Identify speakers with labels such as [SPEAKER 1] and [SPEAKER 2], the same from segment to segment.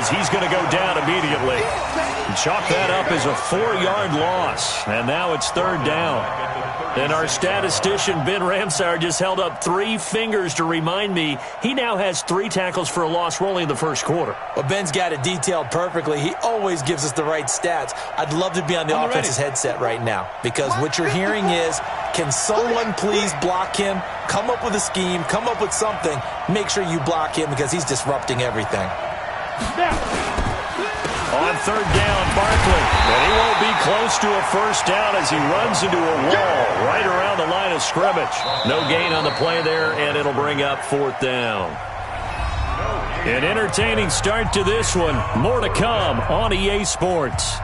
[SPEAKER 1] as he's going to go down immediately. Chalk that up as a 4-yard loss, and now it's third down. And our statistician, Ben Ramsauer, just held up 3 fingers to remind me he now has 3 tackles for a loss rolling in the first quarter.
[SPEAKER 2] Well, Ben's got it detailed perfectly. He always gives us the right stats. I'd love to be on the offense's headset right now, because what you're hearing is, can someone please block him? Come up with a scheme, come up with something. Make sure you block him because he's disrupting everything.
[SPEAKER 1] On third down, Barkley. And he won't be close to a first down as he runs into a wall right around the line of scrimmage. No gain on the play there, and it'll bring up fourth down. An entertaining start to this one. More to come on EA Sports.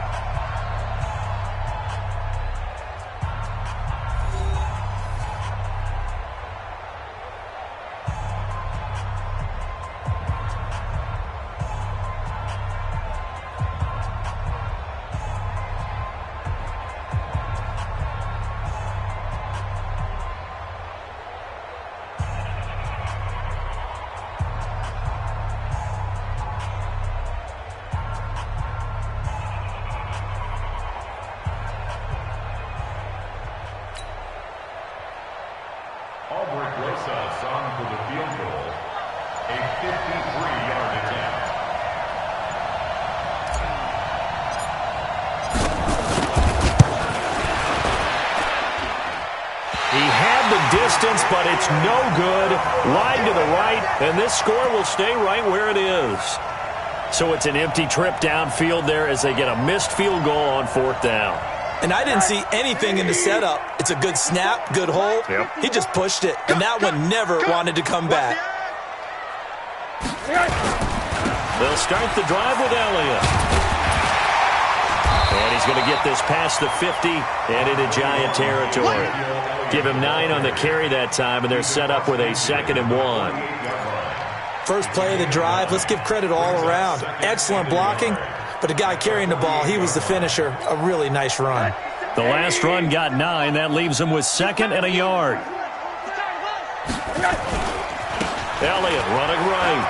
[SPEAKER 1] But it's no good. Wide to the right, and this score will stay right where it is. So it's an empty trip downfield there as they get a missed field goal on fourth down.
[SPEAKER 2] And I didn't see anything in the setup. It's a good snap, good hold.
[SPEAKER 1] Yep.
[SPEAKER 2] He just pushed it, and that one never wanted to come back.
[SPEAKER 1] They'll start the drive with Elliott. And he's going to get this past the 50 and into Giant territory. Give him 9 on the carry that time, and they're set up with a 2nd and 1.
[SPEAKER 2] First play of the drive, let's give credit all around. Excellent blocking, but the guy carrying the ball, he was the finisher. A really nice run.
[SPEAKER 1] The last run got 9. That leaves him with 2nd and a yard. Elliott running right.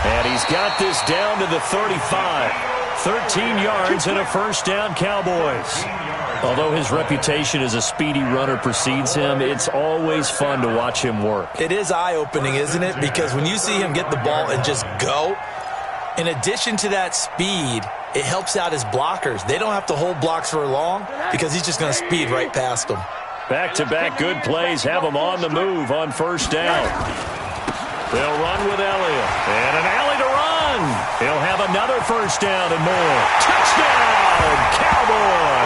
[SPEAKER 1] And he's got this down to the 35. 13 yards and a first down, Cowboys. Although his reputation as a speedy runner precedes him, it's always fun to watch him work.
[SPEAKER 2] It is eye-opening, isn't it? Because when you see him get the ball and just go, in addition to that speed, it helps out his blockers. They don't have to hold blocks for long because he's just going to speed right past them.
[SPEAKER 1] Back-to-back good plays have him on the move on first down. They'll run with Elliott. And an alley to run. He'll have another first down and more. Touchdown, Cowboys!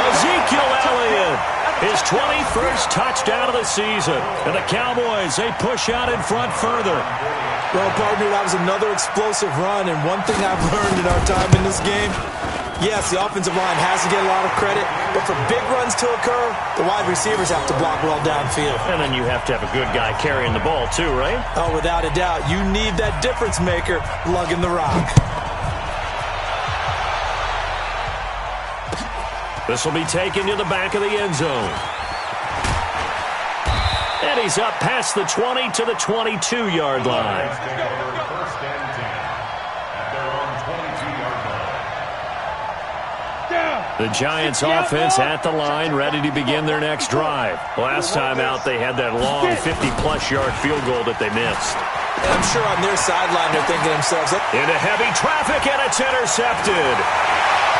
[SPEAKER 1] Ezekiel Elliott, his 21st touchdown of the season. And the Cowboys, they push out in front further.
[SPEAKER 2] Well, partner, that was another explosive run. And one thing I've learned in our time in this game, yes, the offensive line has to get a lot of credit, but for big runs to occur, the wide receivers have to block well downfield.
[SPEAKER 1] And then you have to have a good guy carrying the ball too, right?
[SPEAKER 2] Oh, without a doubt. You need that difference maker lugging the rock.
[SPEAKER 1] This will be taken to the back of the end zone. And he's up past the 20 to the 22-yard line. The Giants offense at the line, ready to begin their next drive. Last time out, they had that long 50-plus yard field goal that they missed.
[SPEAKER 2] And I'm sure on their sideline they're thinking to themselves,
[SPEAKER 1] into heavy traffic, and it's intercepted.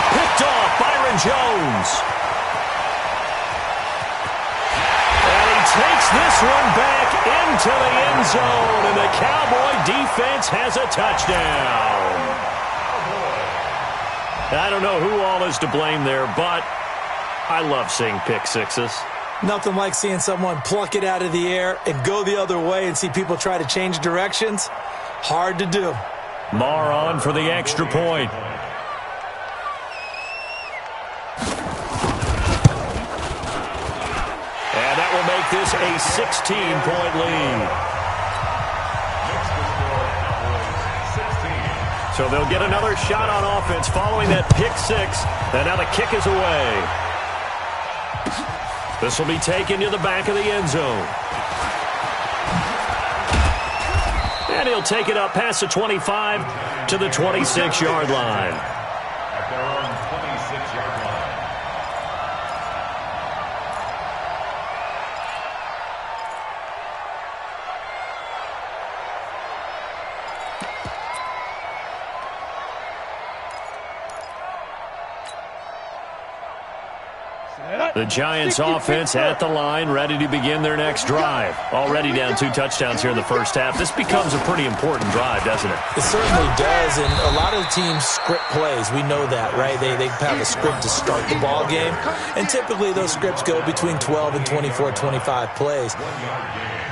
[SPEAKER 1] Picked off Byron Jones. And he takes this one back into the end zone, and the Cowboy defense has a touchdown. I don't know who all is to blame there, but I love seeing pick sixes.
[SPEAKER 2] Nothing like seeing someone pluck it out of the air and go the other way and see people try to change directions. Hard to do.
[SPEAKER 1] Marr on for the extra point. And that will make this a 16-point lead. So they'll get another shot on offense following that pick six. And now the kick is away. This will be taken to the back of the end zone. And he'll take it up past the 25 to the 26-yard line.
[SPEAKER 3] At their own 26-yard line.
[SPEAKER 1] The Giants offense at the line, ready to begin their next drive. Already down 2 touchdowns here in the first half. This becomes a pretty important drive, doesn't it?
[SPEAKER 2] It certainly does, and a lot of the teams script plays. We know that, right? They have a script to start the ball game, and typically those scripts go between 12 and 24, 25 plays.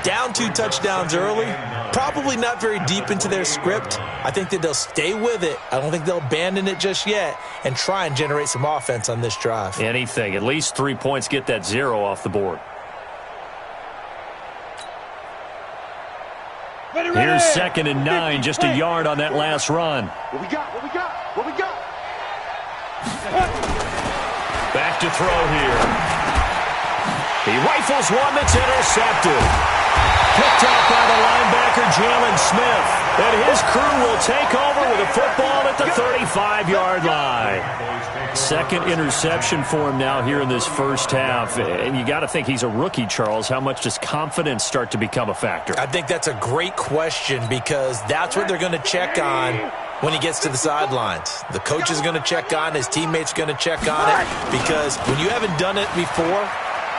[SPEAKER 2] Down 2 touchdowns early, probably not very deep into their script. I think that they'll stay with it. I don't think they'll abandon it just yet and try and generate some offense on this drive.
[SPEAKER 1] Anything. At least 3 points, get that 0 off the board. Here's 2nd and 9, just a yard on that last run.
[SPEAKER 3] What we got? What we got? What we got?
[SPEAKER 1] Back to throw here. He rifles one that's intercepted. Picked off by the linebacker, Jalen Smith. And his crew will take over with a football at the 35-yard line. 2nd interception for him now here in this first half. And you got to think he's a rookie, Charles. How much does confidence start to become a factor?
[SPEAKER 2] I think that's a great question because that's what they're going to check on when he gets to the sidelines. The coach is going to check on, his teammates are going to check on it, because when you haven't done it before,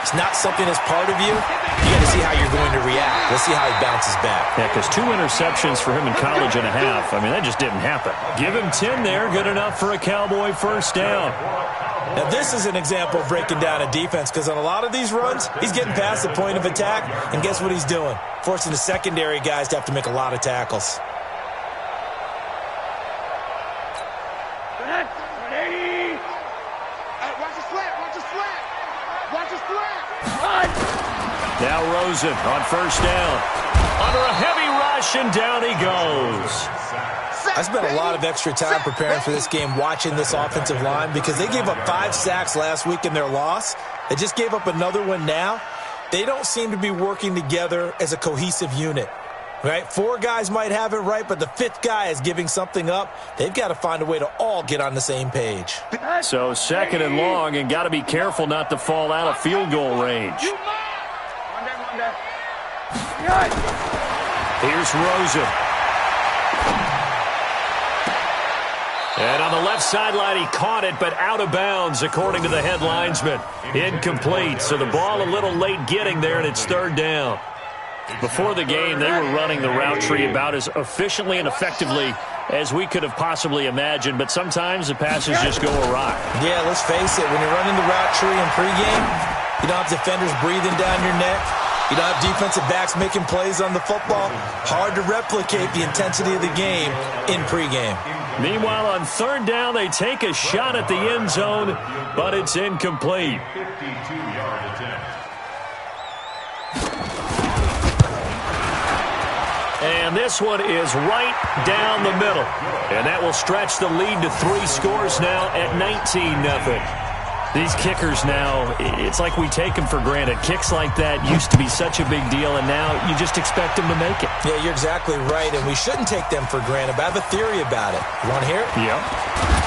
[SPEAKER 2] it's not something that's part of you. You got to see how you're going to react. Let's see how he bounces back.
[SPEAKER 1] Yeah, because 2 interceptions for him in college and a half. I mean, that just didn't happen. Give him 10 there. Good enough for a Cowboy first down.
[SPEAKER 2] Now, this is an example of breaking down a defense, because on a lot of these runs, he's getting past the point of attack, and guess what he's doing? Forcing the secondary guys to have to make a lot of tackles.
[SPEAKER 1] Now Rosen on first down. Under a heavy rush, and down he goes.
[SPEAKER 2] I spent a lot of extra time preparing for this game watching this offensive line because they gave up 5 sacks last week in their loss. They just gave up another one now. They don't seem to be working together as a cohesive unit. Right? 4 guys might have it right, but the 5th guy is giving something up. They've got to find a way to all get on the same page.
[SPEAKER 1] So 2nd and long, and got to be careful not to fall out of field goal range. Here's Rosen. And on the left sideline, he caught it, but out of bounds, according to the head linesman. Incomplete, so the ball a little late getting there, and it's 3rd down. Before the game, they were running the route tree about as efficiently and effectively as we could have possibly imagined, but sometimes the passes just go awry.
[SPEAKER 2] Yeah, let's face it, when you're running the route tree in pregame, you don't have defenders breathing down your neck. You don't have defensive backs making plays on the football. Hard to replicate the intensity of the game in pregame.
[SPEAKER 1] Meanwhile, on 3rd down, they take a shot at the end zone, but it's incomplete.
[SPEAKER 3] 52-yard attempt.
[SPEAKER 1] And this one is right down the middle. And that will stretch the lead to 3 scores now at 19-0. These kickers now, it's like we take them for granted. Kicks like that used to be such a big deal, and now you just expect them to make it.
[SPEAKER 2] Yeah, you're exactly right, and we shouldn't take them for granted, but I have a theory about it. You want to hear it?
[SPEAKER 1] Yeah.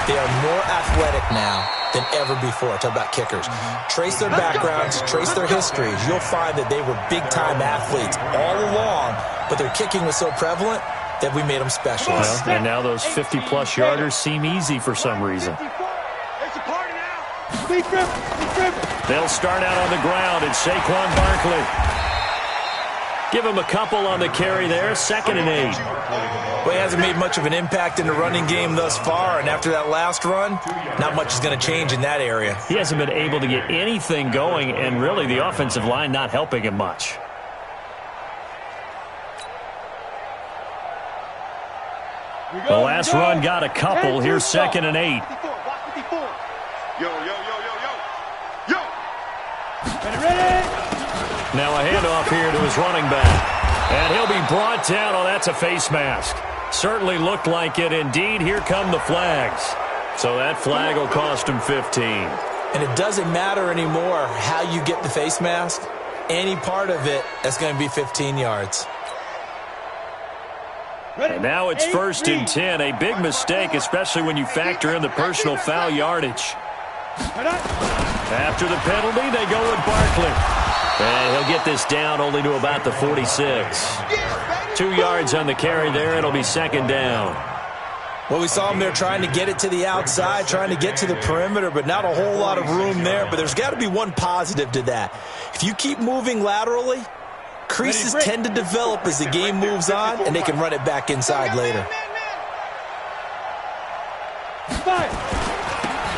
[SPEAKER 2] They are more athletic now than ever before. Talk about kickers. Trace their backgrounds, trace their histories. You'll find that they were big-time athletes all along, but their kicking was so prevalent that we made them specialists.
[SPEAKER 1] Well, and now those 50-plus yarders seem easy for some reason. They'll start out on the ground, and Saquon Barkley. Give him a couple on the carry there, 2nd and 8.
[SPEAKER 2] Well, he hasn't made much of an impact in the running game thus far, and after that last run, not much is going to change in that area.
[SPEAKER 1] He hasn't been able to get anything going, and really the offensive line not helping him much. The last run got a couple. Here's 2nd and 8. Now a handoff here to his running back. And he'll be brought down. Oh, that's a face mask. Certainly looked like it. Indeed, here come the flags. So that flag will cost him 15.
[SPEAKER 2] And it doesn't matter anymore how you get the face mask. Any part of it, that's going to be 15 yards.
[SPEAKER 1] And now it's 1st and 10. A big mistake, especially when you factor in the personal foul yardage. After the penalty, they go with Barkley. And he'll get this down only to about the 46. 2 yards on the carry there. It'll be 2nd down.
[SPEAKER 2] Well, we saw him there trying to get it to the outside, trying to get to the perimeter, but not a whole lot of room there. But there's got to be one positive to that. If you keep moving laterally, creases tend to develop as the game moves on, and they can run it back inside later.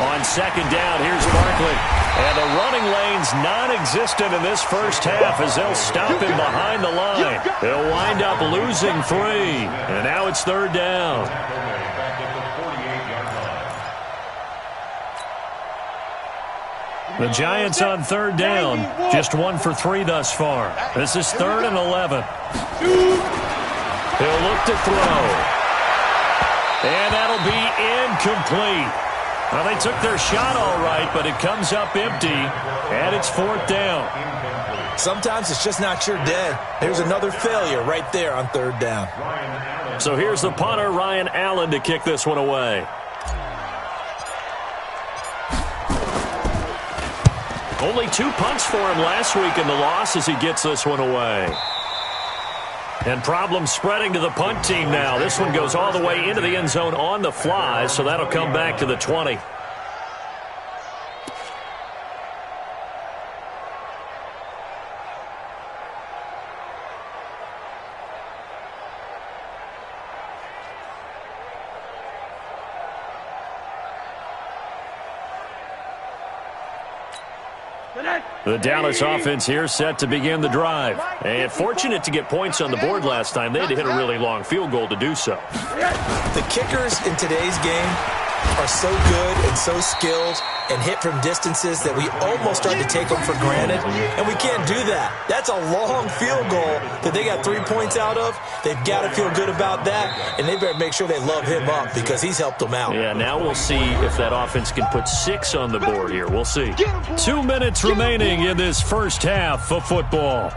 [SPEAKER 1] On 2nd down, here's Barkley. And the running lane's non-existent in this first half as they'll stop him behind the line. He'll wind up losing 3. And now it's 3rd down. The Giants on 3rd down. Just 1 for 3 thus far. This is 3rd and 11. He'll look to throw. And that'll be incomplete. Well, they took their shot all right, but it comes up empty, and it's 4th down.
[SPEAKER 2] Sometimes it's just not your day. There's another failure right there on 3rd down.
[SPEAKER 1] So here's the punter, Ryan Allen, to kick this one away. Only 2 punts for him last week in the loss as he gets this one away. And problems spreading to the punt team now. This one goes all the way into the end zone on the fly, so that'll come back to the 20. The Dallas offense here set to begin the drive. And fortunate to get points on the board last time. They had to hit a really long field goal to do so.
[SPEAKER 2] The kickers in today's game are so good and so skilled and hit from distances that we almost start to take them for granted. And we can't do that. That's a long field goal that they got 3 points out of. They've got to feel good about that. And they better make sure they love him up because he's helped them out.
[SPEAKER 1] Yeah, now we'll see if that offense can put 6 on the board here. We'll see. 2 minutes remaining in this first half of football.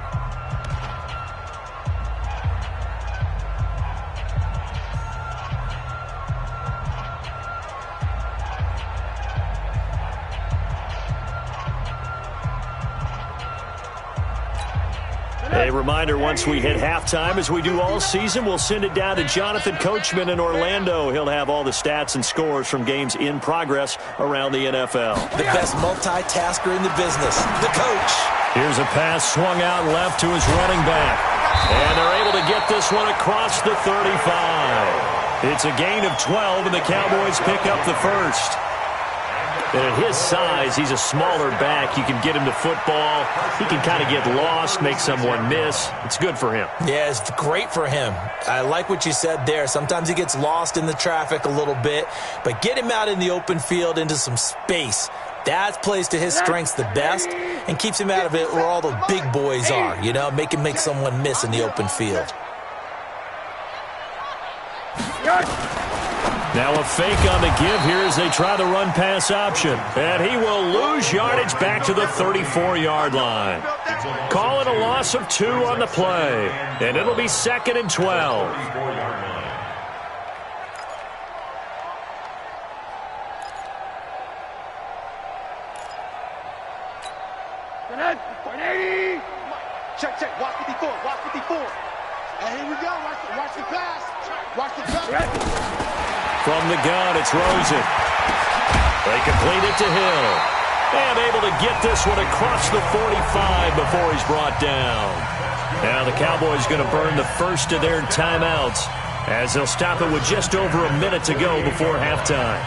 [SPEAKER 1] A reminder, once we hit halftime, as we do all season, we'll send it down to Jonathan Coachman in Orlando. He'll have all the stats and scores from games in progress around the NFL.
[SPEAKER 2] The best multitasker in the business, the coach.
[SPEAKER 1] Here's a pass swung out left to his running back. And they're able to get this one across the 35. It's a gain of 12, and the Cowboys pick up the first. And at his size, he's a smaller back. You can get him to football. He can kind of get lost, make someone miss. It's good for him.
[SPEAKER 2] Yeah, it's great for him. I like what you said there. Sometimes he gets lost in the traffic a little bit, but get him out in the open field into some space. That plays to his strengths the best and keeps him out of it where all the big boys are, you know, make him make someone miss in the open field.
[SPEAKER 1] Now a fake on the give here as they try the run-pass option. And he will lose yardage back to the 34-yard line. Call it a loss of 2 on the play. And it'll be 2nd and 12.
[SPEAKER 4] Check. Watch 54. And here we go. Watch the pass.
[SPEAKER 1] From the gun, it's Rosen. They complete it to Hill. And able to get this one across the 45 before he's brought down. Now the Cowboys going to burn the first of their timeouts as they'll stop it with just over a minute to go before halftime.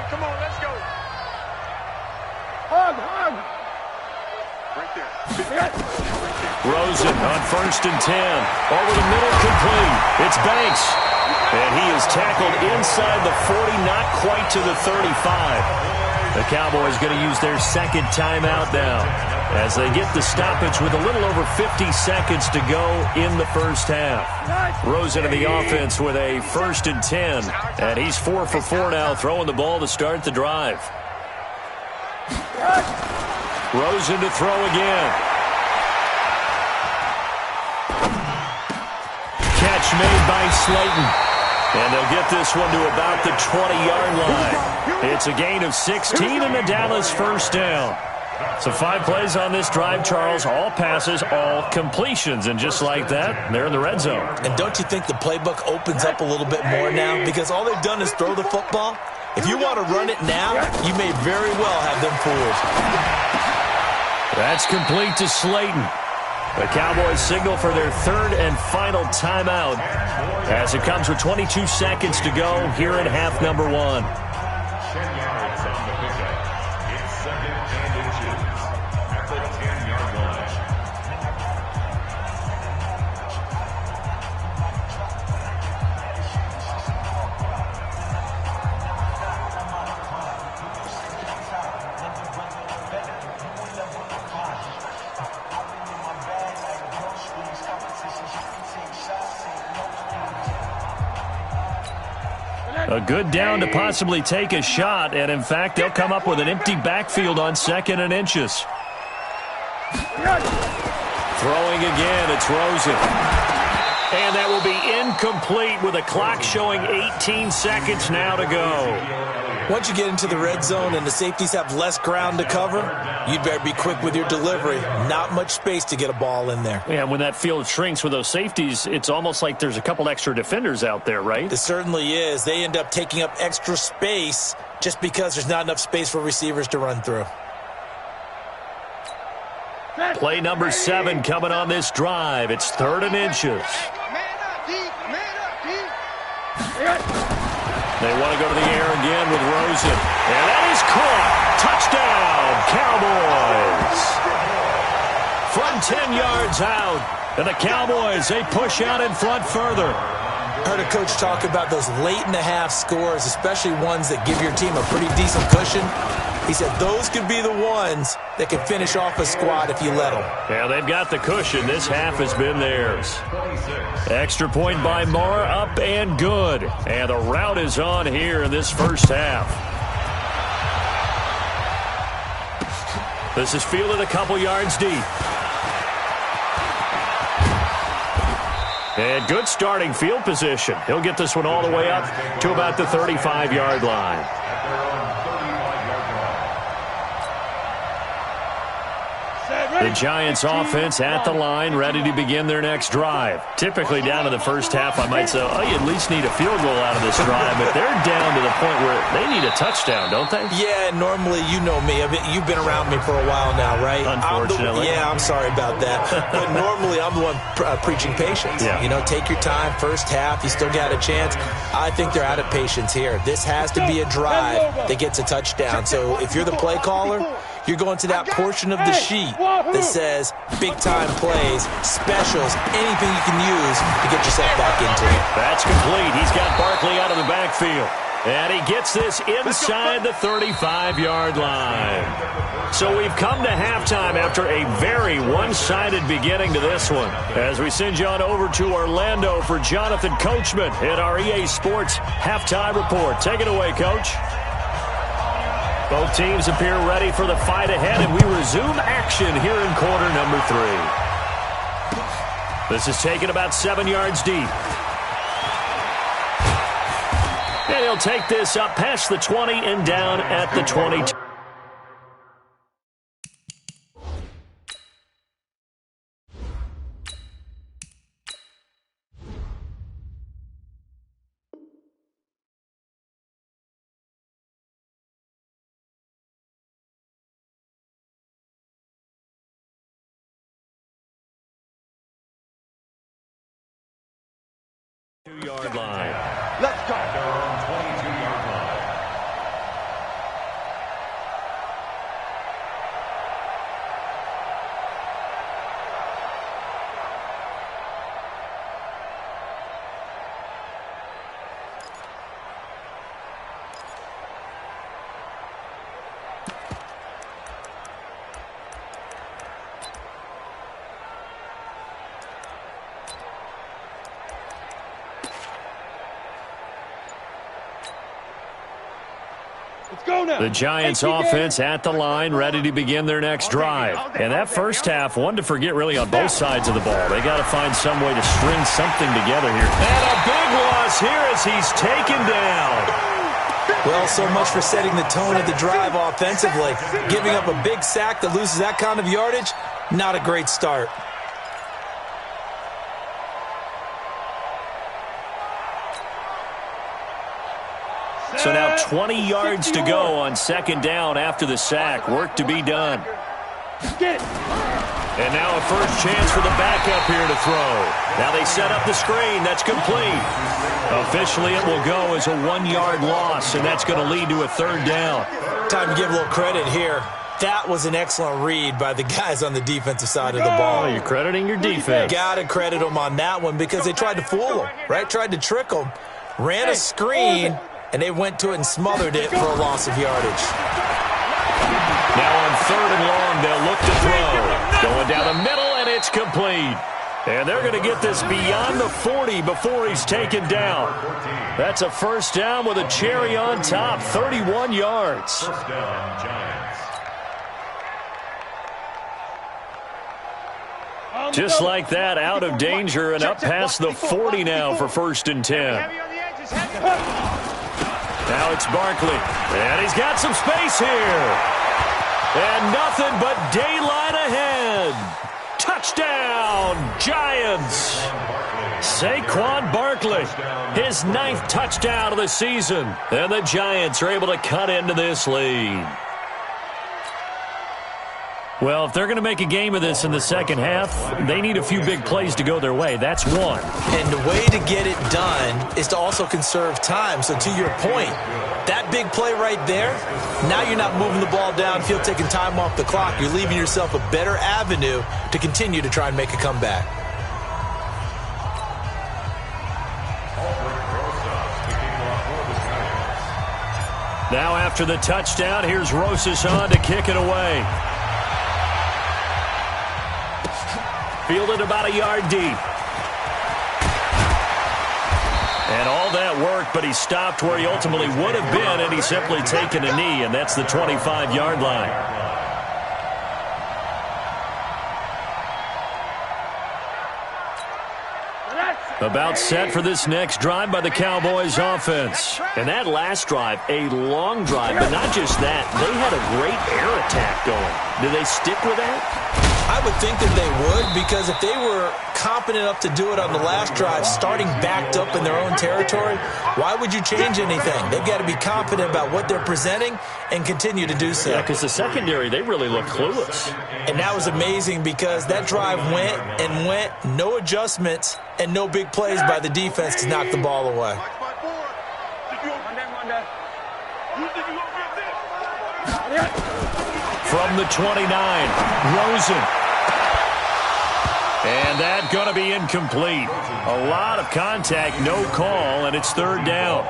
[SPEAKER 4] Come on, let's go. Hug. Right there.
[SPEAKER 1] Rosen on 1st and 10. Over the middle, complete. It's Banks. And he is tackled inside the 40, not quite to the 35. The Cowboys going to use their second timeout now as they get the stoppage with a little over 50 seconds to go in the first half. Rosen in the offense with a 1st and 10. And he's 4 for 4 now, throwing the ball to start the drive. Rosen to throw again. Catch made by Slayton. And they'll get this one to about the 20-yard line. It's a gain of 16 and a Dallas first down. So 5 plays on this drive, Charles. All passes, all completions. And just like that, they're in the red zone.
[SPEAKER 2] And don't you think the playbook opens up a little bit more now? Because all they've done is throw the football. If you want to run it now, you may very well have them fooled.
[SPEAKER 1] That's complete to Slayton. The Cowboys signal for their 3rd and final timeout as it comes with 22 seconds to go here in half number 1.
[SPEAKER 3] 10 yards on the pickup. It's 2nd and inches at the 10-yard line.
[SPEAKER 1] A good down to possibly take a shot, and in fact, they'll come up with an empty backfield on 2nd and inches. Throwing again, it's Rosen. And that will be incomplete with a clock showing 18 seconds now to go.
[SPEAKER 2] Once you get into the red zone and the safeties have less ground to cover, you'd better be quick with your delivery. Not much space to get a ball in there.
[SPEAKER 1] Yeah, when that field shrinks with those safeties, it's almost like there's a couple extra defenders out there, right?
[SPEAKER 2] It certainly is. They end up taking up extra space just because there's not enough space for receivers to run through.
[SPEAKER 1] Play number 7 coming on this drive. It's 3rd and inches. They want to go to the air again with Rosen. And that is caught. Touchdown, Cowboys. From 10 yards out. And the Cowboys, they push out in front further.
[SPEAKER 2] I heard a coach talk about those late-in-the-half scores, especially ones that give your team a pretty decent cushion. He said those could be the ones that can finish off a squad if you let them.
[SPEAKER 1] Yeah, they've got the cushion. This half has been theirs. Extra point by Moore, up and good. And the route is on here in this first half. This is fielded a couple yards deep. And good starting field position. He'll get this one all the way up to about the 35-yard line. The Giants offense at the line, ready to begin their next drive. Typically down in the first half, I might say, oh, you at least need a field goal out of this drive, but they're down to the point where they need a touchdown, don't they?
[SPEAKER 2] Yeah, normally, you know me. You've been around me for a while now, right?
[SPEAKER 1] Unfortunately.
[SPEAKER 2] I'm sorry about that. But normally, I'm the one preaching patience.
[SPEAKER 1] Yeah.
[SPEAKER 2] You know, take your time. First half, you still got a chance. I think they're out of patience here. This has to be a drive that gets a touchdown. So if you're the play caller, you're going to that portion of the sheet that says big-time plays, specials, anything you can use to get yourself back into it.
[SPEAKER 1] That's complete. He's got Barkley out of the backfield. And he gets this inside the 35-yard line. So we've come to halftime after a very one-sided beginning to this one. As we send you on over to Orlando for Jonathan Coachman in our EA Sports Halftime Report. Take it away, Coach. Both teams appear ready for the fight ahead, and we resume action here in quarter number 3. This is taken about 7 yards deep. And he'll take this up past the 20 and down at the 22. Yard line.
[SPEAKER 4] Let's go.
[SPEAKER 3] At their own 22-yard line.
[SPEAKER 1] The Giants offense at the line, ready to begin their next drive. And that first half, one to forget really on both sides of the ball. They got to find some way to string something together here. And a big loss here as he's taken down.
[SPEAKER 2] Well, so much for setting the tone of the drive offensively. Giving up a big sack that loses that kind of yardage, not a great start.
[SPEAKER 1] So now 20 yards to go on second down after the sack. Work to be done. And now a first chance for the backup here to throw. Now they set up the screen. That's complete. Officially, it will go as a 1-yard loss, and that's going to lead to a third down.
[SPEAKER 2] Time to give a little credit here. That was an excellent read by the guys on the defensive side of the ball.
[SPEAKER 1] Oh, you're crediting your defense.
[SPEAKER 2] Got to credit them on that one because they tried to fool them, right? Tried to trick them. Ran a screen, and they went to it and smothered it for a loss of yardage.
[SPEAKER 1] Now on third and long, they'll look to throw. Going down the middle, and it's complete. And they're going to get this beyond the 40 before he's taken down. That's a first down with a cherry on top, 31 yards.
[SPEAKER 3] First down, Giants.
[SPEAKER 1] Just like that, out of danger and up past the 40 now for first and 10. Now it's Barkley, and he's got some space here. And nothing but daylight ahead. Touchdown, Giants. Saquon Barkley, his 9th touchdown of the season. And the Giants are able to cut into this lead. Well, if they're going to make a game of this in the second half, they need a few big plays to go their way. That's one.
[SPEAKER 2] And the way to get it done is to also conserve time. So to your point, that big play right there, now you're not moving the ball downfield, taking time off the clock. You're leaving yourself a better avenue to continue to try and make a comeback.
[SPEAKER 1] Now after the touchdown, here's Rosas on to kick it away. Fielded about a yard deep. And all that worked, but he stopped where he ultimately would have been, and he's simply taken a knee, and that's the 25-yard line. About set for this next drive by the Cowboys offense. And that last drive, a long drive, but not just that. They had a great air attack going. Do they stick with that?
[SPEAKER 2] I would think that they would, because if they were competent enough to do it on the last drive, starting backed up in their own territory, why would you change anything? They've got to be confident about what they're presenting and continue to do so.
[SPEAKER 1] Yeah, because the secondary, they really look clueless.
[SPEAKER 2] And that was amazing because that drive went and went, no adjustments and no big plays by the defense to knock the ball away.
[SPEAKER 1] From the 29, Rosen. And that's going to be incomplete. A lot of contact, no call, and it's third down.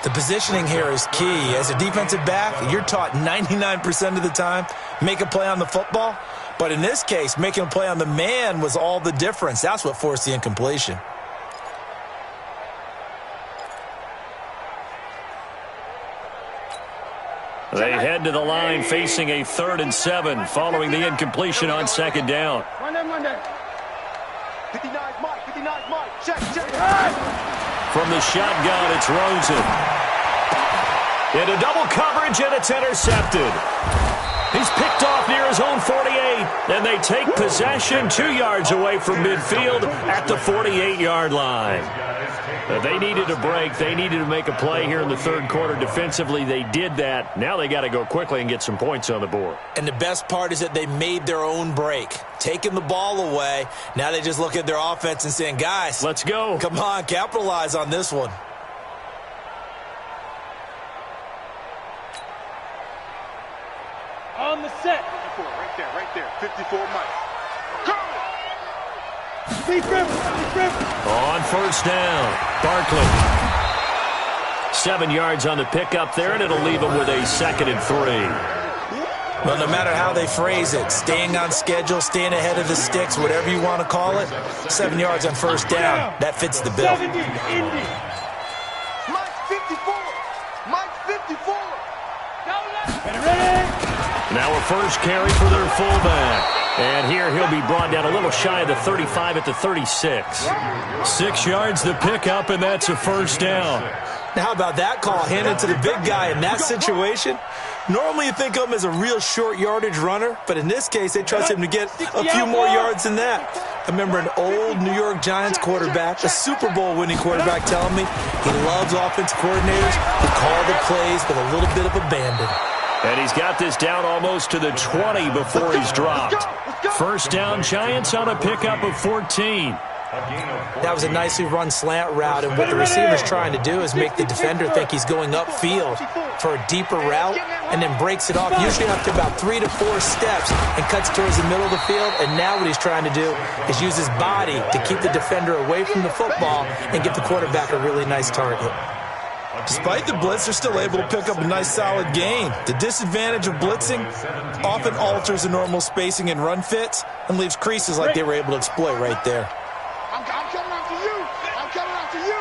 [SPEAKER 2] The positioning here is key. As a defensive back, you're taught 99% of the time, make a play on the football. But in this case, making a play on the man was all the difference. That's what forced the incompletion.
[SPEAKER 1] They head to the line facing a 3rd and 7 following the incompletion on second down.
[SPEAKER 4] 59 Mike, 59 Mike. Check.
[SPEAKER 1] From the shotgun, it's Rosen. Into double coverage, and it's intercepted. He's picked off near his own 48, and they take possession 2 yards away from midfield at the 48-yard line. They needed a break. They needed to make a play here in the third quarter defensively. They did that. Now they got to go quickly and get some points on the board.
[SPEAKER 2] And the best part is that they made their own break, taking the ball away. Now they just look at their offense and saying, guys,
[SPEAKER 1] let's go.
[SPEAKER 2] Come on, capitalize on this one.
[SPEAKER 4] On the set. 54, right there. 54 Mike.
[SPEAKER 1] On first down, Barkley. 7 yards on the pickup there, and it'll leave him with a 2nd and 3.
[SPEAKER 2] Well, no matter how they phrase it, staying on schedule, staying ahead of the sticks, whatever you want to call it, 7 yards on first down, that fits the bill.
[SPEAKER 4] Mike 54. Mike 54.
[SPEAKER 1] Now a first carry for their fullback. And here he'll be brought down a little shy of the 35 at the 36. 6 yards to pick up, and that's a first down.
[SPEAKER 2] Now how about that call handed to the big guy in that situation? Normally you think of him as a real short yardage runner, but in this case they trust him to get a few more yards than that. I remember an old New York Giants quarterback, a Super Bowl winning quarterback, telling me he loves offensive coordinators who call the plays with a little bit of abandon.
[SPEAKER 1] And he's got this down almost to the 20 before he's dropped. First down, Giants on a pickup of 14.
[SPEAKER 2] That was a nicely run slant route, and what the receiver's trying to do is make the defender think he's going upfield for a deeper route and then breaks it off, usually after about 3 to 4 steps, and cuts towards the middle of the field. And now what he's trying to do is use his body to keep the defender away from the football and give the quarterback a really nice target.
[SPEAKER 5] Despite the blitz, they're still able to pick up a nice solid gain. The disadvantage of blitzing often alters the normal spacing and run fits and leaves creases like they were able to exploit right there.
[SPEAKER 4] I'm coming after you. I'm coming after you.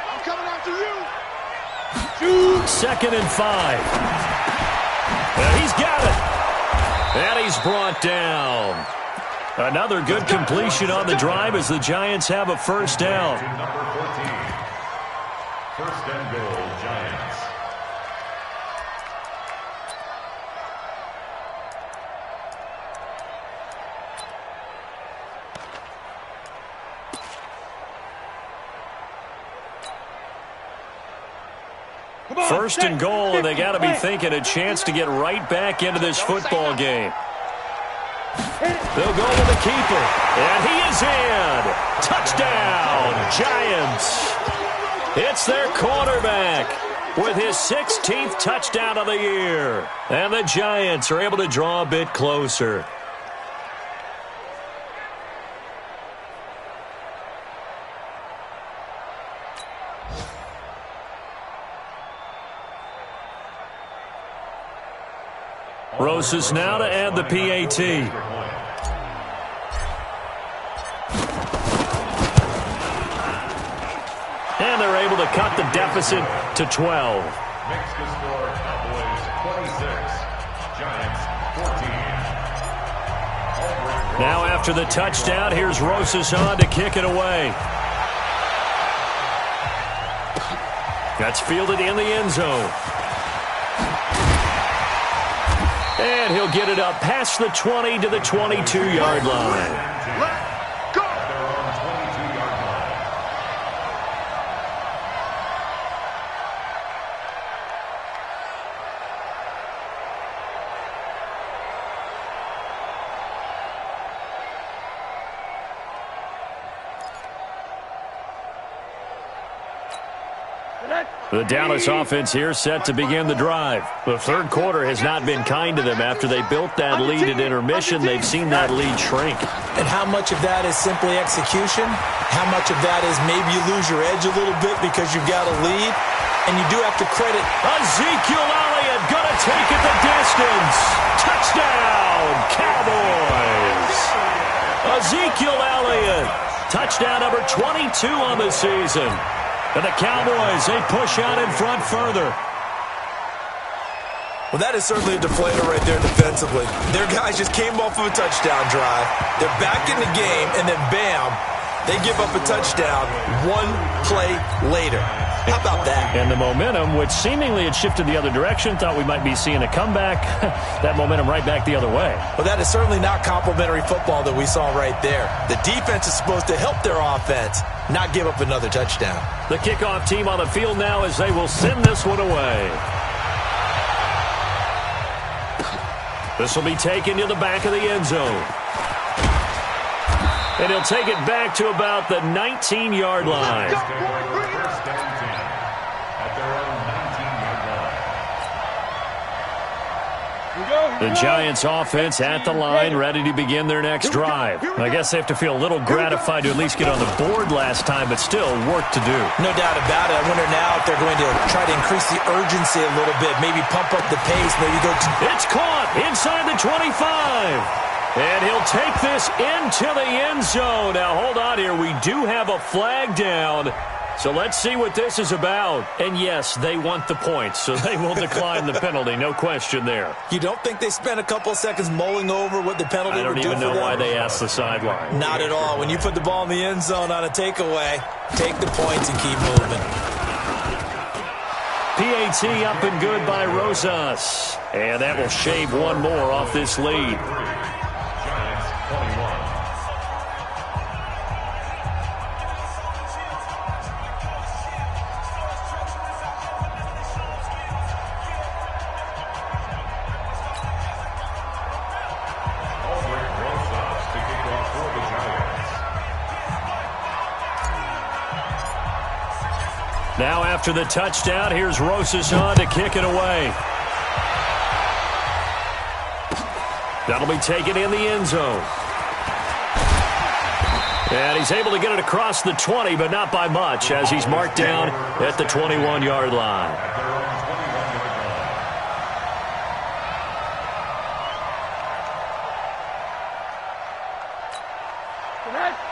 [SPEAKER 4] I'm coming after you.
[SPEAKER 1] 2nd and 5. He's got it. And he's brought down. Another good completion on the drive as the Giants have a first down.
[SPEAKER 3] Number 14. First and goal, Giants.
[SPEAKER 1] First and goal, and they got to be thinking a chance to get right back into this football game. They'll go to the keeper, and he is in. Touchdown, Giants. It's their quarterback with his 16th touchdown of the year. And the Giants are able to draw a bit closer. Rosas now to add the PAT. And they're able to cut the deficit to 12.
[SPEAKER 3] Makes the score Cowboys 26, Giants 14.
[SPEAKER 1] Now after the touchdown, here's Rosas on to kick it away. That's fielded in the end zone. And he'll get it up past the 20 to the 22-yard line.
[SPEAKER 4] Let's go.
[SPEAKER 3] They're on 22-yard line.
[SPEAKER 1] The Dallas offense here set to begin the drive. The third quarter has not been kind to them. After they built that lead at intermission, they've seen that lead shrink.
[SPEAKER 2] And how much of that is simply execution? How much of that is maybe you lose your edge a little bit because you've got a lead? And you do have to credit
[SPEAKER 1] Ezekiel Elliott going to take it the distance. Touchdown, Cowboys. Ezekiel Elliott, touchdown number 22 on the season. And the Cowboys, they push out in front further.
[SPEAKER 5] Well, that is certainly a deflator right there defensively. Their guys just came off of a touchdown drive. They're back in the game, and then bam, they give up a touchdown one play later. How about that?
[SPEAKER 1] And the momentum, which seemingly had shifted the other direction, thought we might be seeing a comeback. That momentum right back the other way.
[SPEAKER 2] Well, that is certainly not complimentary football that we saw right there. The defense is supposed to help their offense, not give up another touchdown.
[SPEAKER 1] The kickoff team on the field now as they will send this one away. This will be taken to the back of the end zone. And he'll take it back to about the 19-yard line.
[SPEAKER 3] First and 10 at their own 19-yard line.
[SPEAKER 1] The Giants offense at the line, ready to begin their next drive. I guess they have to feel a little gratified to at least get on the board last time, but still work to do.
[SPEAKER 2] No doubt about it. I wonder now if they're going to try to increase the urgency a little bit, maybe pump up the pace, maybe go to...
[SPEAKER 1] It's caught inside the 25. And he'll take this into the end zone. Now, hold on here. We do have a flag down. So let's see what this is about. And yes, they want the points, so they will decline the penalty. No question there.
[SPEAKER 2] You don't think they spent a couple of seconds mulling over what the penalty would do for them?
[SPEAKER 1] I don't even know why they asked the sideline.
[SPEAKER 2] Not at all. When you put the ball in the end zone on a takeaway, take the points and keep moving.
[SPEAKER 1] PAT up and good by Rosas. And that will shave one more off this lead.
[SPEAKER 3] Giants 21.
[SPEAKER 1] Now after the touchdown, here's Rosas on to kick it away. That'll be taken in the end zone. And he's able to get it across the 20, but not by much, as he's marked down at the 21-yard line.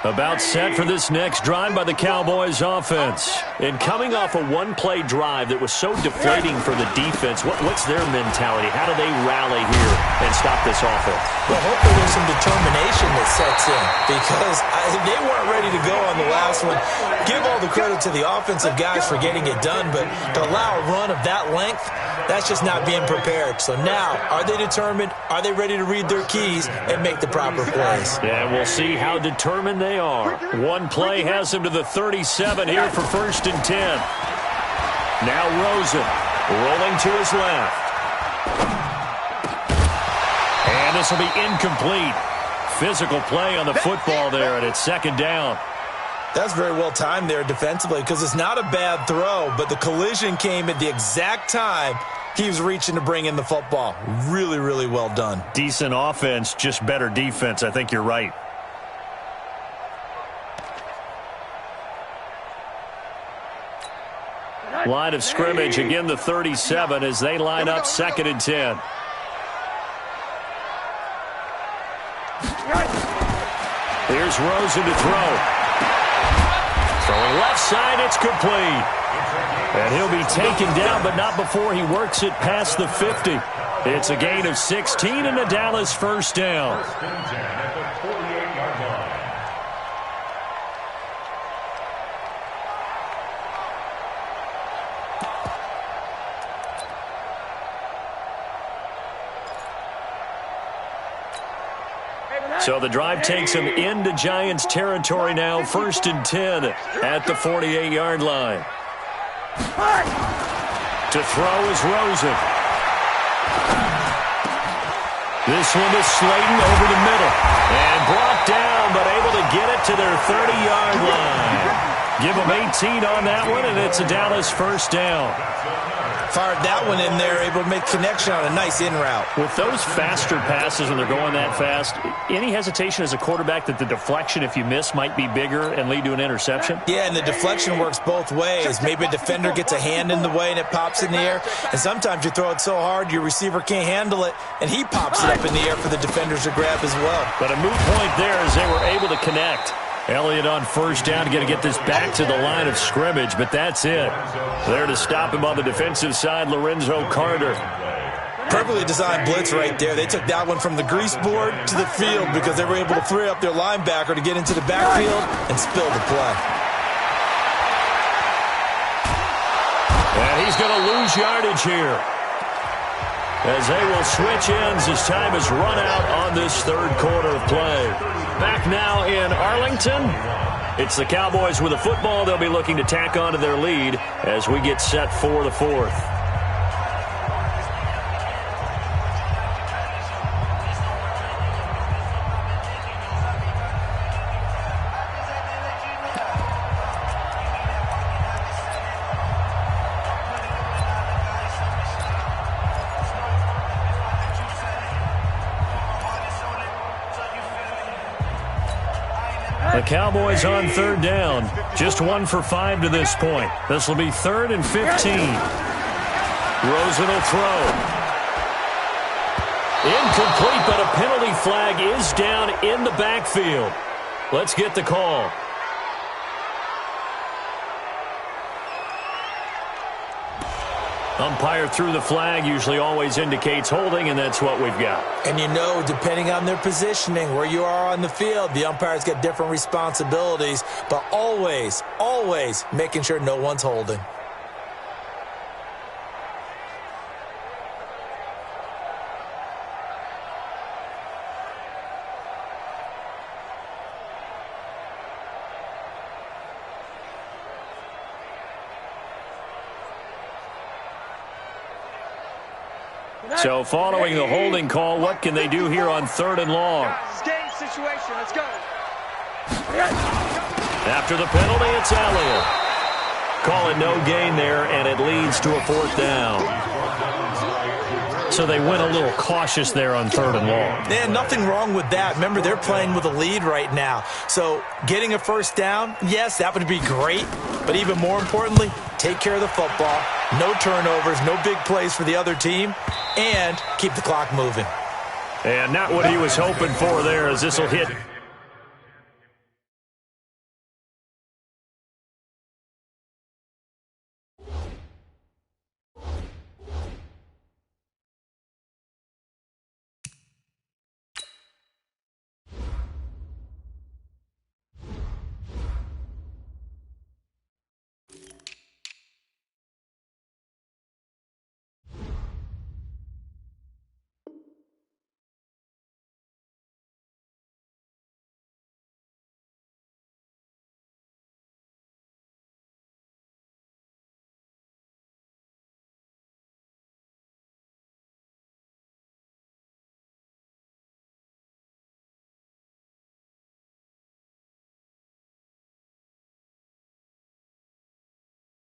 [SPEAKER 1] About set for this next drive by the Cowboys offense. And coming off a one-play drive that was so deflating for the defense, what's their mentality? How do they rally here and stop this offense?
[SPEAKER 2] Well, hopefully there's some determination that sets in, because they weren't ready to go on the last one. Give all the credit to the offensive guys for getting it done, but to allow a run of that length, that's just not being prepared. So now, are they determined? Are they ready to read their keys and make the proper plays?
[SPEAKER 1] Yeah, we'll see how determined they are. One play has them to the 37 here for 1st and 10. Now Rosen rolling to his left. And this will be incomplete. Physical play on the football there, and it's 2nd down.
[SPEAKER 2] That's very well timed there defensively, because it's not a bad throw, but the collision came at the exact time he was reaching to bring in the football. Really, really well done.
[SPEAKER 1] Decent offense, just better defense. I think you're right. Line of scrimmage, again the 37 as they line up 2nd and 10. Here's Rosen to throw. Throwing left side, it's complete. And he'll be taken down, but not before he works it past the 50. It's a gain of 16 and a Dallas 1st down. So the drive takes him into Giants territory now. 1st and 10 at the 48-yard line. To throw is Rosen. This one is Slayton over the middle. And brought down, but able to get it to their 30-yard line. Give them 18 on that one, and it's a Dallas 1st down.
[SPEAKER 2] Fired that one in there, able to make connection on a nice in route.
[SPEAKER 1] With those faster passes and they're going that fast, any hesitation as a quarterback that the deflection, if you miss, might be bigger and lead to an interception?
[SPEAKER 2] Yeah, and the deflection works both ways. Maybe a defender gets a hand in the way and it pops in the air, and sometimes you throw it so hard your receiver can't handle it, and he pops it up in the air for the defenders to grab as well.
[SPEAKER 1] But a moot point there as they were able to connect. Elliott on 1st down, going to get this back to the line of scrimmage, but that's it. There to stop him on the defensive side, Lorenzo Carter.
[SPEAKER 2] Perfectly designed blitz right there. They took that one from the grease board to the field because they were able to free up their linebacker to get into the backfield and spill the play.
[SPEAKER 1] And he's going to lose yardage here, as they will switch ends as time has run out on this 3rd quarter of play. Back now in Arlington, it's the Cowboys with the football. They'll be looking to tack on to their lead as we get set for the 4th. The Cowboys on 3rd down. Just 1 for 5 to this point. This will be 3rd and 15. Rosen will throw. Incomplete, but a penalty flag is down in the backfield. Let's get the call. Umpire threw the flag, usually always indicates holding, and that's what we've got.
[SPEAKER 2] And you know, depending on their positioning, where you are on the field, the umpire's got different responsibilities, but always, always making sure no one's holding.
[SPEAKER 1] So following the holding call, what can they do here on 3rd and long?
[SPEAKER 4] Game situation. Let's go.
[SPEAKER 1] After the penalty, it's Elliott. Calling no gain there, and it leads to a 4th down. So they went a little cautious there on 3rd and long.
[SPEAKER 2] Yeah, nothing wrong with that. Remember, they're playing with a lead right now. So getting a 1st down, yes, that would be great. But even more importantly, take care of the football. No turnovers, no big plays for the other team, and keep the clock moving.
[SPEAKER 1] And not what he was hoping for there, as this will hit.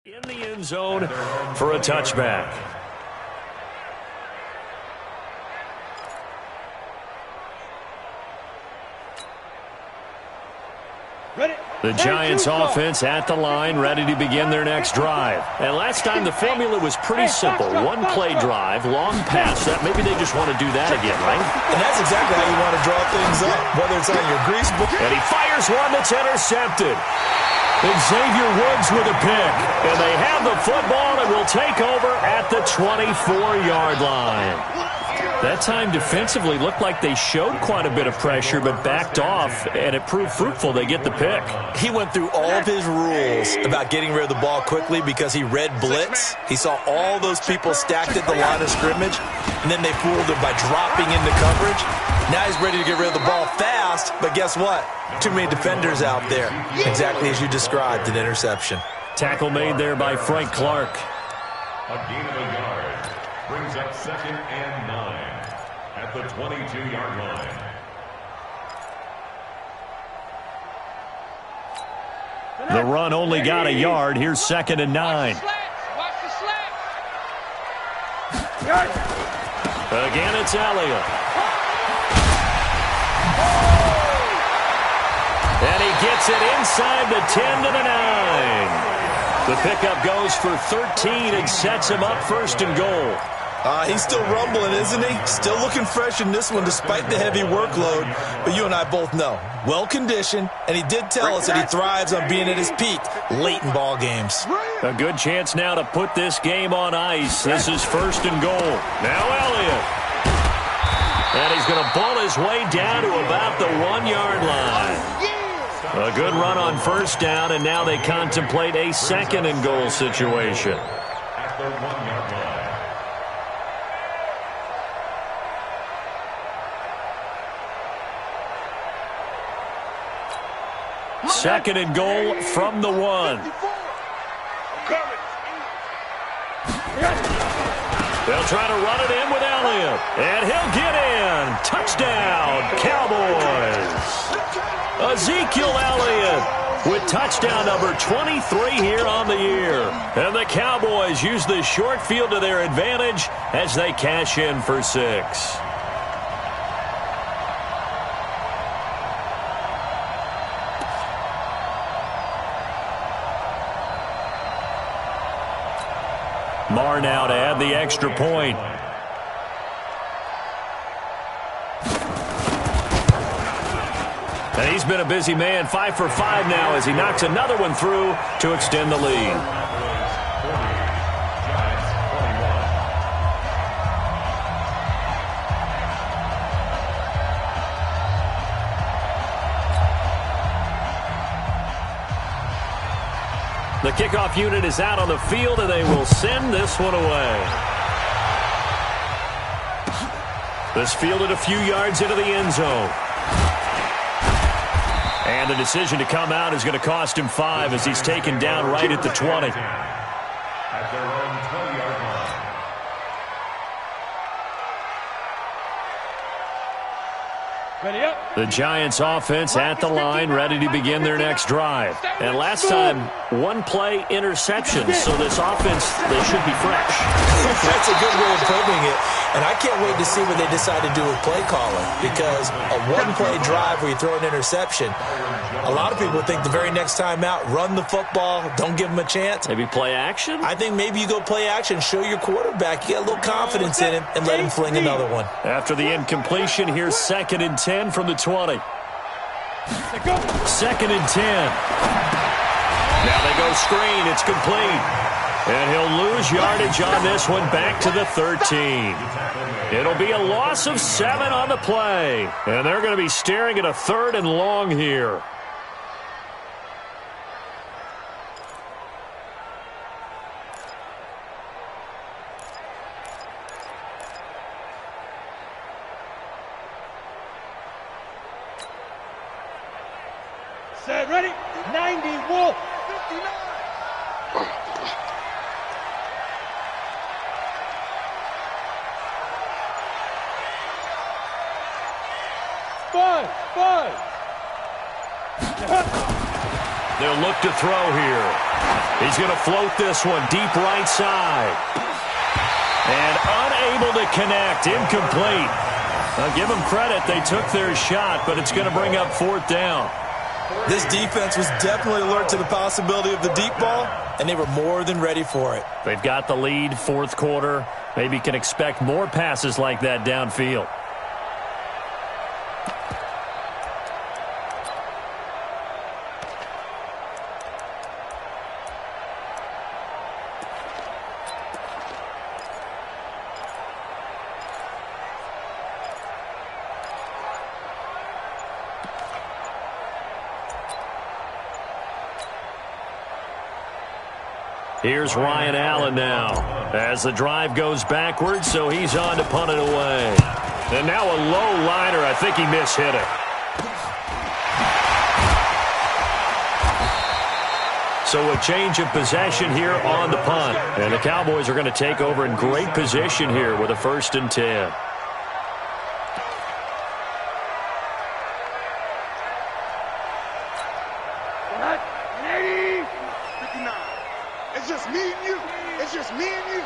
[SPEAKER 1] In the end zone for a touchback. The Giants offense at the line, ready to begin their next drive. And last time the formula was pretty simple. One play drive, long pass. That maybe they just want to do that again, right?
[SPEAKER 2] And that's exactly how you want to draw things up, whether it's on your grease book.
[SPEAKER 1] And he fires one that's intercepted. Xavier Woods with a pick. And they have the football and will take over at the 24-yard line. That time defensively looked like they showed quite a bit of pressure but backed off, and it proved fruitful. They get the pick.
[SPEAKER 2] He went through all of his rules about getting rid of the ball quickly because he read blitz. He saw all those people stacked at the line of scrimmage, and then they fooled him by dropping into coverage. Now he's ready to get rid of the ball fast, but guess what? Too many defenders out there. Exactly as you described, an interception.
[SPEAKER 1] Tackle made there by Frank Clark.
[SPEAKER 3] A gain of a yard brings up 2nd and 9 at the 22-yard line.
[SPEAKER 1] The run only got a yard. Here's 2nd and 9.
[SPEAKER 4] Watch the slap.
[SPEAKER 1] Again, it's Elliott. And he gets it inside the 10 to the 9. The pickup goes for 13 and sets him up 1st and goal.
[SPEAKER 2] He's still rumbling, isn't he? Still looking fresh in this one despite the heavy workload. But you and I both know, well-conditioned, and he did tell us that he thrives on being at his peak late in ball games.
[SPEAKER 1] A good chance now to put this game on ice. This is 1st and goal. Now Elliott. And he's going to ball his way down to about the 1-yard line. A good run on 1st down, and now they contemplate a 2nd and goal situation.
[SPEAKER 3] At the 1-yard line.
[SPEAKER 1] 2nd and goal from the 1. They'll try to run it in with Elliott. And he'll get in. Touchdown, Cowboys. Ezekiel Elliott with touchdown number 23 here on the year. And the Cowboys use the short field to their advantage as they cash in for 6. Marr now to add the extra point. And he's been a busy man, 5 for 5 now as he knocks another one through to extend the lead. The kickoff unit is out on the field, and they will send this one away. This fielded a few yards into the end zone. And the decision to come out is going to cost him 5 as he's taken down right at the 20.
[SPEAKER 3] At their own 20-yard line.
[SPEAKER 4] Ready up.
[SPEAKER 1] The Giants offense at the line, ready to begin their next drive. And last time, one-play interception, so this offense, they should be fresh.
[SPEAKER 2] That's a good way of putting it. And I can't wait to see what they decide to do with play calling, because a one-play drive where you throw an interception, a lot of people think the very next time out, run the football, don't give them a chance.
[SPEAKER 1] Maybe play action?
[SPEAKER 2] I think maybe you go play action, show your quarterback, you get a little confidence in him, and let him fling another one.
[SPEAKER 1] After the incompletion, here's 2nd and 10 from the 20. 2nd and 10. Now they go screen. It's complete. And he'll lose yardage on this one back to the 13. It'll be a loss of 7 on the play. And they're going to be staring at a 3rd and long here.
[SPEAKER 4] Set, ready? 90, Wolf. 59. 5.
[SPEAKER 1] They'll look to throw here. He's going to float this one deep right side. And unable to connect. Incomplete. Now give them credit. They took their shot, but it's going to bring up 4th down.
[SPEAKER 2] This defense was definitely alert to the possibility of the deep ball, and they were more than ready for it.
[SPEAKER 1] They've got the lead, 4th quarter. Maybe can expect more passes like that downfield. Here's Ryan Allen now as the drive goes backwards, so he's on to punt it away. And now a low liner. I think he mishit it. So a change of possession here on the punt. And the Cowboys are going to take over in great position here with a 1st and 10.
[SPEAKER 4] It's just me and you. It's just me and you.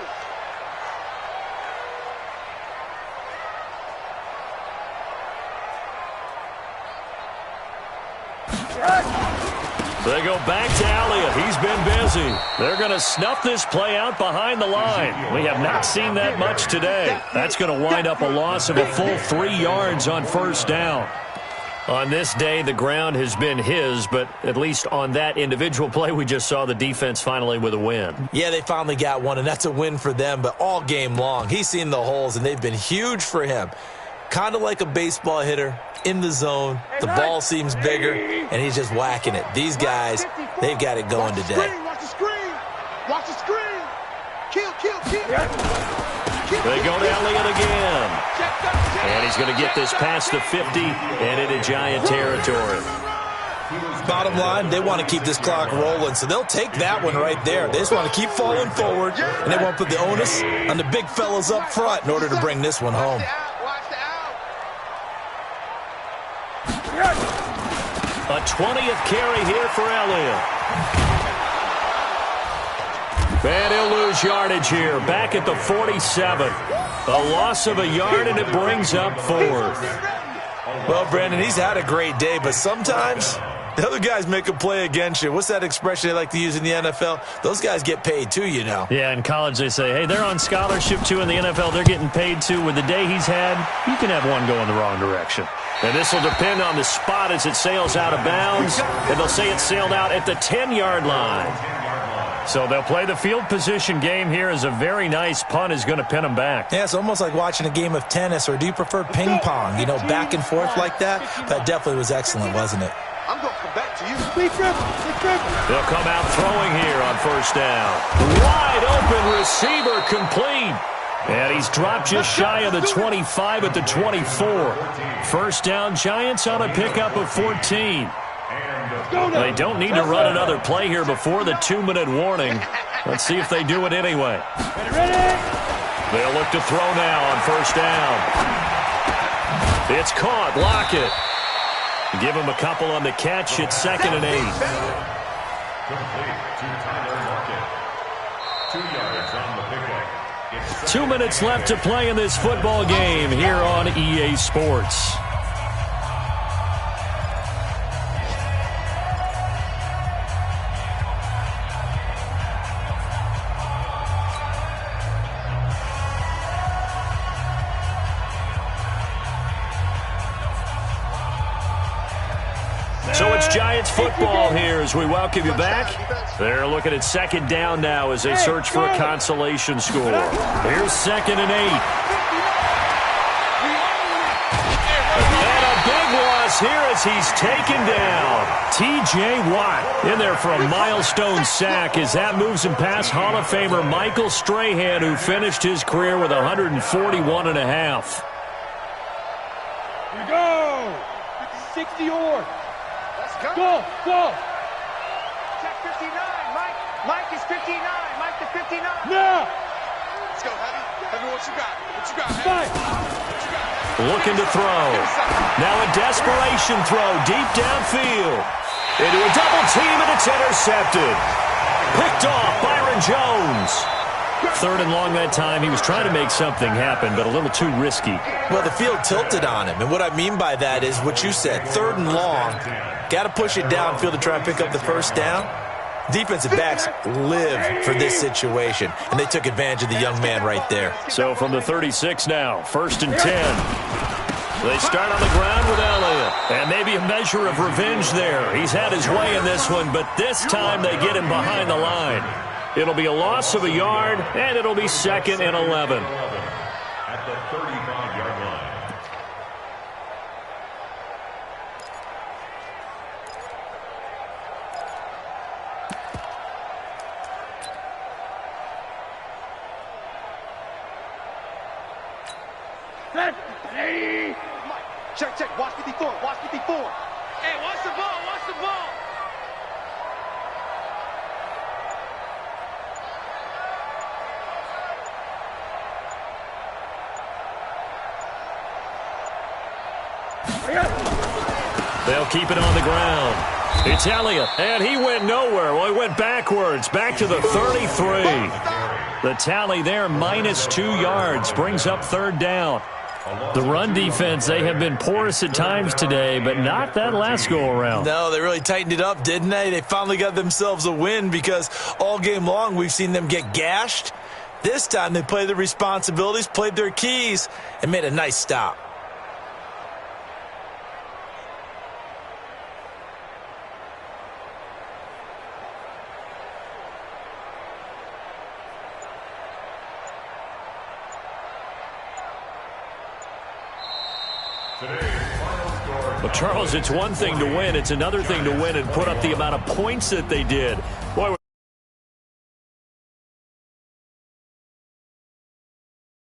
[SPEAKER 1] They go back to Elliott. He's been busy. They're going to snuff this play out behind the line. We have not seen that much today. That's going to wind up a loss of a full 3 yards on 1st down. On this day, the ground has been his, but at least on that individual play, we just saw the defense finally with a win.
[SPEAKER 2] Yeah, they finally got one, and that's a win for them, but all game long, he's seen the holes, and they've been huge for him. Kind of like a baseball hitter in the zone. The ball seems bigger, and he's just whacking it. These guys, they've got it going today.
[SPEAKER 4] Watch the screen. Watch the screen. Kill.
[SPEAKER 1] They go to Elliott again. And he's going to get this past the 50 and into Giant territory.
[SPEAKER 2] Bottom line, they want to keep this clock rolling, so they'll take that one right there. They just want to keep falling forward, and they want to put the onus on the big fellas up front in order to bring this one home.
[SPEAKER 1] A 20th carry here for Elliott. And he'll lose yardage here, back at the 47. A loss of a yard, and it brings up 4th.
[SPEAKER 2] Well, Brandon, he's had a great day, but sometimes the other guys make a play against you. What's that expression they like to use in the NFL? Those guys get paid too, you know.
[SPEAKER 1] Yeah, in college they say, hey, they're on scholarship too. In the NFL, they're getting paid too. With the day he's had, you can have one go in the wrong direction. And this will depend on the spot as it sails out of bounds. And they'll say it sailed out at the 10-yard line. So they'll play the field position game here as a very nice punt is going to pin them back.
[SPEAKER 2] Yeah, it's almost like watching a game of tennis, or do you prefer ping pong? You know, back and forth like that? That definitely was excellent, wasn't it?
[SPEAKER 4] I'm going to come back.
[SPEAKER 1] They'll come out throwing here on first down. Wide open receiver complete. And he's dropped just shy of the 25 at the 24. First down, Giants on a pickup of 14. They don't need to run another play here before the 2-minute warning. Let's see if they do it anyway. They'll look to throw now on first down. It's caught. Lockett. Give him a couple on the catch. It's 2nd and 8.
[SPEAKER 3] Complete to Tyler Lockett. 2 yards on the pickup.
[SPEAKER 1] 2 minutes left to play in this football game here on EA Sports. So it's Giants football here as we welcome you back. They're looking at 2nd down now as they search for a consolation score. Here's 2nd and 8. And a big loss here as he's taken down. T.J. Watt in there for a milestone sack as that moves him past Hall of Famer Michael Strahan, who finished his career with 141.5.
[SPEAKER 4] Here we go. 60 or. Go, go.
[SPEAKER 6] Check 59. Mike is 59. Mike to 59.
[SPEAKER 4] Now.
[SPEAKER 6] Let's go, Heavy. Heavy, what you got? What you got,
[SPEAKER 4] Heavy?
[SPEAKER 6] What you got?
[SPEAKER 1] Looking to throw. Now a desperation throw deep downfield. Into a double team, and it's intercepted. Picked off Byron Jones. 3rd and long that time. He was trying to make something happen, but a little too risky.
[SPEAKER 2] Well, the field tilted on him, and what I mean by that is what you said, 3rd and long. Got to push it downfield to try and pick up the first down. Defensive backs live for this situation, and they took advantage of the young man right there.
[SPEAKER 1] So from the 36 now, 1st and 10. They start on the ground with Elliott, and maybe a measure of revenge there. He's had his way in this one, but this time they get him behind the line. It'll be a loss of a yard, and it'll be 2nd and 11.
[SPEAKER 3] At the 35-yard line.
[SPEAKER 6] Check, check. Watch 54. Watch 54. Hey, watch the ball. Watch the ball.
[SPEAKER 1] They'll keep it on the ground. It's Elliott, and he went nowhere. Well, he went backwards, back to the 33. The tally there, -2 yards, brings up 3rd down. The run defense, they have been porous at times today, but not that last go-around.
[SPEAKER 2] No, they really tightened it up, didn't they? They finally got themselves a win because all game long we've seen them get gashed. This time they played their responsibilities, played their keys, and made a nice stop.
[SPEAKER 1] Well, Charles, it's one thing to win. It's another thing to win and put up the amount of points that they did.